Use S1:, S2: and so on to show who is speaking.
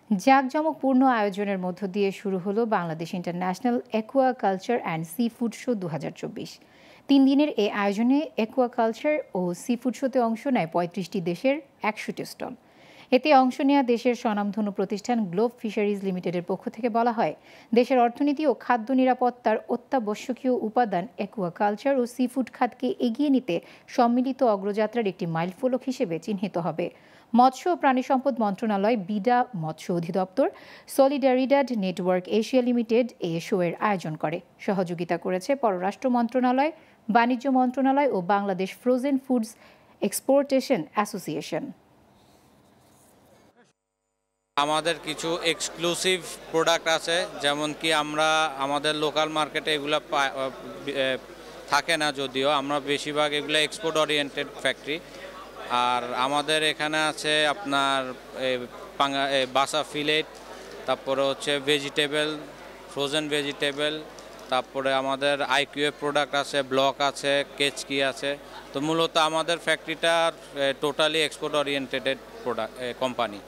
S1: জাঁকজমকপূর্ণ আয়োজনের মধ্য দিয়ে শুরু হলো Bangladesh international Aqua culture and sea food show ২০২৪। ৩ দিনের এই আয়োজনে অ্যাকুয়া কালচার ও সি ফুড শোতে অংশ নেয় ৩৫টি দেশের ১০০টি স্টল। এতে অংশ নেওয়া দেশের স্বনামধন্য প্রতিষ্ঠান গ্লোব ফিশারিজ লিমিটেডের পক্ষ থেকে বলা হয়, দেশের অর্থনীতি ও খাদ্য নিরাপত্তার অত্যাবশ্যকীয় উপাদান অ্যাকুয়া কালচার ও সি ফুড খাতকে এগিয়ে নিতে সম্মিলিত অগ্রযাত্রার একটি মাইলফলক হিসেবে চিহ্নিত হবে। মৎস্য ও প্রাণী সম্পদ মন্ত্রণালয়, বিডা মৎস্য অধিদপ্তর, সলিডারিডাড নেটওয়ার্ক এশিয়া লিমিটেড এ শোয়ের আয়োজন করে। সহযোগিতা করেছে পররাষ্ট্র মন্ত্রণালয়, বাণিজ্য মন্ত্রণালয় ও Bangladesh frozen foods exportation association.
S2: আমাদের কিছু এক্সক্লুসিভ প্রোডাক্ট আছে, যেমন কি আমরা আমাদের লোকাল মার্কেটে এগুলো থাকে না, যদিও আমরা বেশিরভাগ এগুলো এক্সপোর্ট ওরিয়েন্টেড ফ্যাক্টরি। আর আমাদের এখানে আছে আপনার বাসা ফিলেট, তারপরে হচ্ছে ভেজিটেবল, ফ্রোজেন ভেজিটেবল, তারপরে আমাদের আইকিউএফ প্রোডাক্ট আছে, ব্লক আছে, কেচকি আছে। তো মূলত আমাদের ফ্যাক্টরিটা totally export oriented product company.